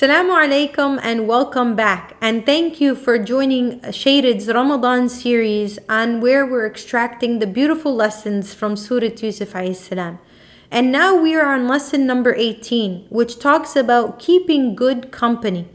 Assalamu alaikum and welcome back. And thank you for joining Shaded's Ramadan series on where we're extracting the beautiful lessons from Surah Yusuf alayhi salam. And now we are on lesson number 18, which talks about keeping good company.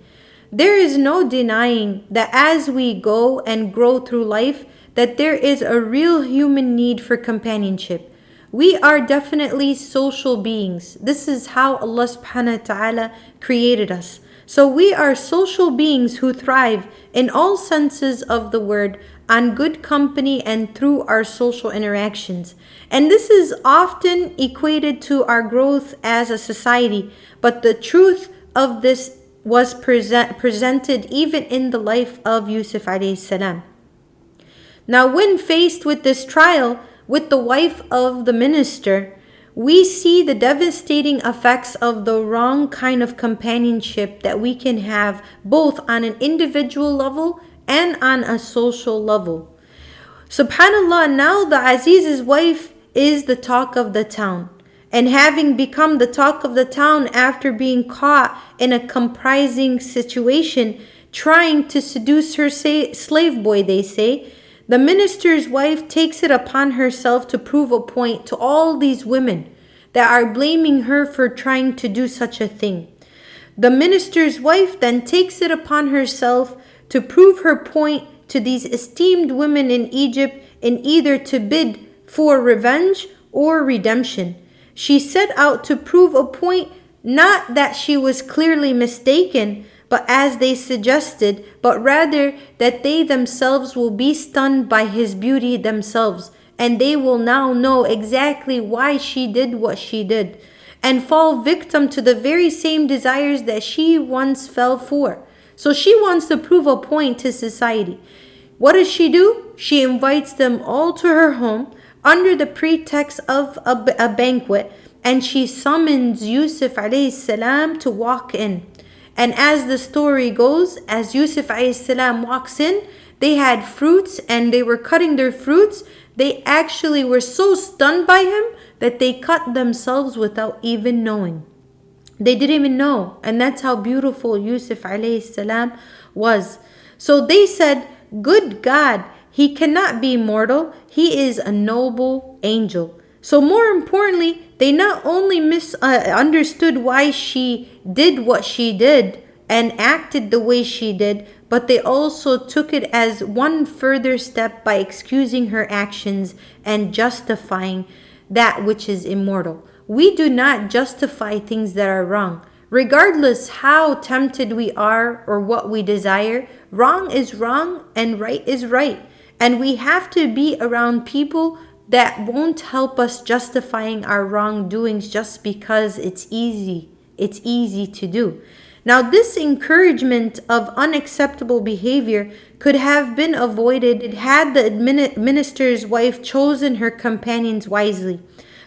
There is no denying that as we go and grow through life, that there is a real human need for companionship. We are definitely social beings. This is how Allah subhanahu wa ta'ala created us. So we are social beings who thrive in all senses of the word on good company and through our social interactions. And this is often equated to our growth as a society. But the truth of this was presented even in the life of Yusuf alayhi salam. Now when faced with this trial, with the wife of the minister, we see the devastating effects of the wrong kind of companionship that we can have both on an individual level and on a social level. SubhanAllah, now the Aziz's wife is the talk of the town. And having become the talk of the town after being caught in a comprising situation, trying to seduce her slave boy, they say, the minister's wife takes it upon herself to prove a point to all these women that are blaming her for trying to do such a thing. The minister's wife then takes it upon herself to prove her point to these esteemed women in Egypt in either to bid for revenge or redemption. She set out to prove a point, not that she was clearly mistaken, but as they suggested, but rather that they themselves will be stunned by his beauty themselves, and they will now know exactly why she did what she did, and fall victim to the very same desires that she once fell for. So she wants to prove a point to society. What does she do? She invites them all to her home under the pretext of a banquet, and she summons Yusuf alayhi salam to walk in. And as the story goes, as Yusuf alayhi salam walks in, they had fruits and they were cutting their fruits. They actually were so stunned by him that they cut themselves without even knowing. They didn't even know. And that's how beautiful Yusuf alayhi salam was. So they said, "Good God, he cannot be mortal. He is a noble angel." So more importantly, they not only misunderstood why she did what she did and acted the way she did, but they also took it as one further step by excusing her actions and justifying that which is immortal. We do not justify things that are wrong. Regardless how tempted we are or what we desire, wrong is wrong and right is right. And we have to be around people that won't help us justifying our wrongdoings just because it's easy. It's easy to do. Now, this encouragement of unacceptable behavior could have been avoided had the minister's wife chosen her companions wisely.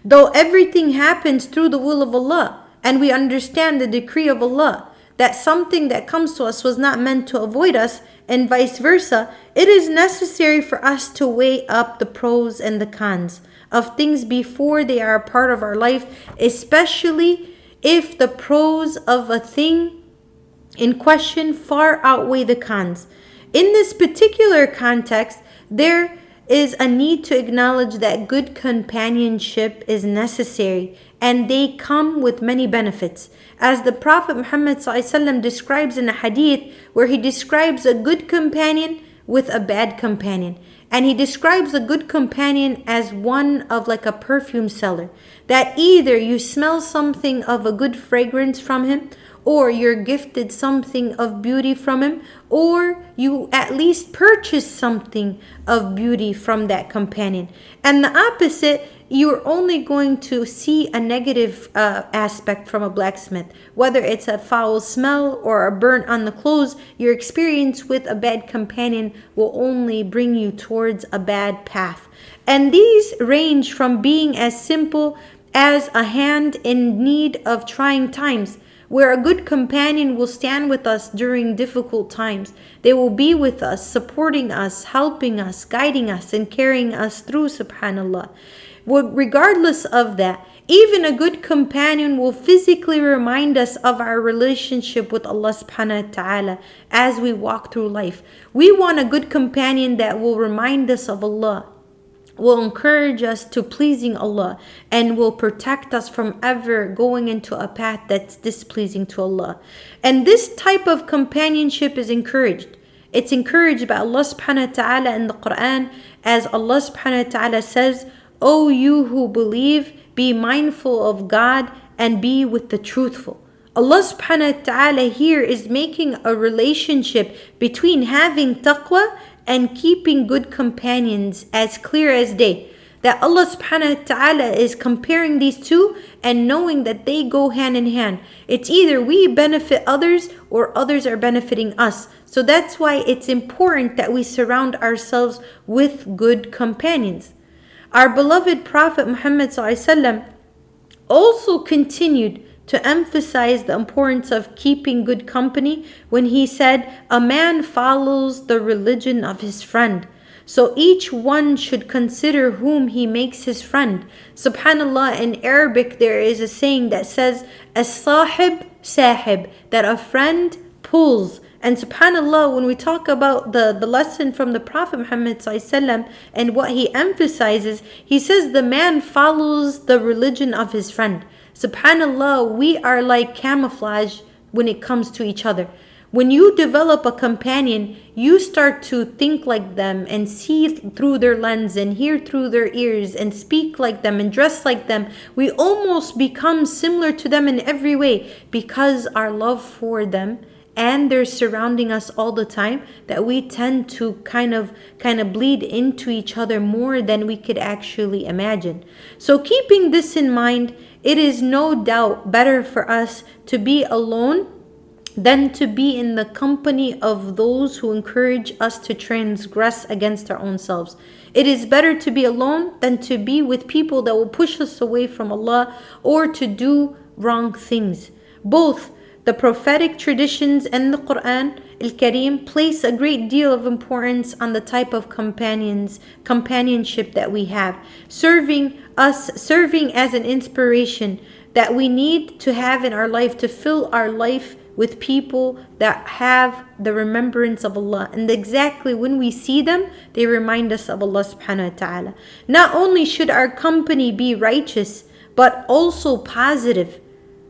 Though everything happens through the will of Allah, and we understand the decree of Allah, that something that comes to us was not meant to avoid us, and vice versa, it is necessary for us to weigh up the pros and the cons of things before they are a part of our life, especially if the pros of a thing in question far outweigh the cons. In this particular context, there is a need to acknowledge that good companionship is necessary and they come with many benefits. As the Prophet Muhammad ﷺ describes in a hadith where he describes a good companion with a bad companion. And he describes a good companion as one of like a perfume seller. That either you smell something of a good fragrance from him, or you're gifted something of beauty from him, or you at least purchase something of beauty from that companion. And the opposite, you're only going to see a negative aspect from a blacksmith. Whether it's a foul smell or a burn on the clothes, your experience with a bad companion will only bring you towards a bad path. And these range from being as simple as a hand in need of trying times, where a good companion will stand with us during difficult times. They will be with us, supporting us, helping us, guiding us, and carrying us through, subhanAllah. Well, regardless of that, even a good companion will physically remind us of our relationship with Allah subhanahu wa ta'ala as we walk through life. We want a good companion that will remind us of Allah, will encourage us to pleasing Allah, and will protect us from ever going into a path that's displeasing to Allah. And this type of companionship is encouraged. It's encouraged by Allah subhanahu wa ta'ala in the Quran, as Allah subhanahu wa ta'ala says, "O you who believe, be mindful of God and be with the truthful." Allah subhanahu wa ta'ala here is making a relationship between having taqwa and keeping good companions as clear as day. That Allah subhanahu wa ta'ala is comparing these two and knowing that they go hand in hand. It's either we benefit others or others are benefiting us. So that's why it's important that we surround ourselves with good companions. Our beloved Prophet Muhammad ﷺ also continued to emphasize the importance of keeping good company when he said, "A man follows the religion of his friend. So each one should consider whom he makes his friend." Subhanallah, in Arabic there is a saying that says, "As-sahib sahib," that a friend pulls. And subhanallah, when we talk about the lesson from the Prophet Muhammad ﷺ and what he emphasizes, he says the man follows the religion of his friend. Subhanallah, we are like camouflage when it comes to each other. When you develop a companion, you start to think like them and see through their lens and hear through their ears and speak like them and dress like them. We almost become similar to them in every way because our love for them, and they're surrounding us all the time, that we tend to kind of bleed into each other more than we could actually imagine. So keeping this in mind, it is no doubt better for us to be alone than to be in the company of those who encourage us to transgress against our own selves. It is better to be alone than to be with people that will push us away from Allah or to do wrong things. Both the prophetic traditions and the Quran al-Kareem place a great deal of importance on the type of companionship that we have, serving as an inspiration that we need to have in our life to fill our life with people that have the remembrance of Allah. And exactly when we see them, they remind us of Allah subhanahu wa ta'ala. Not only should our company be righteous, but also positive.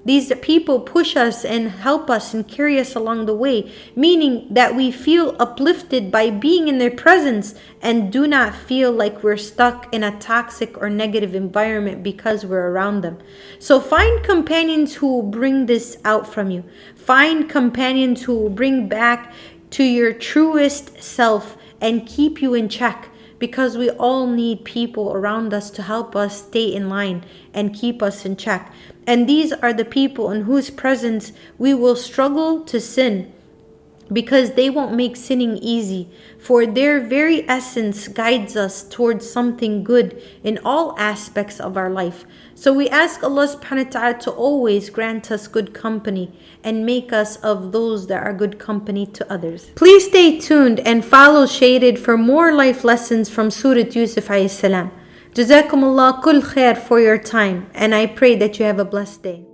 These people push us and help us and carry us along the way, meaning that we feel uplifted by being in their presence and do not feel like we're stuck in a toxic or negative environment because we're around them. So find companions who will bring this out from you. Find companions who will bring back to your truest self and keep you in check. Because we all need people around us to help us stay in line and keep us in check. And these are the people in whose presence we will struggle to sin, because they won't make sinning easy, for their very essence guides us towards something good in all aspects of our life. So we ask Allah subhanahu wa ta'ala to always grant us good company and make us of those that are good company to others. Please stay tuned and follow Shaded for more life lessons from Surah Yusuf alayhi salam. Jazakumullah kull khair for your time, and I pray that you have a blessed day.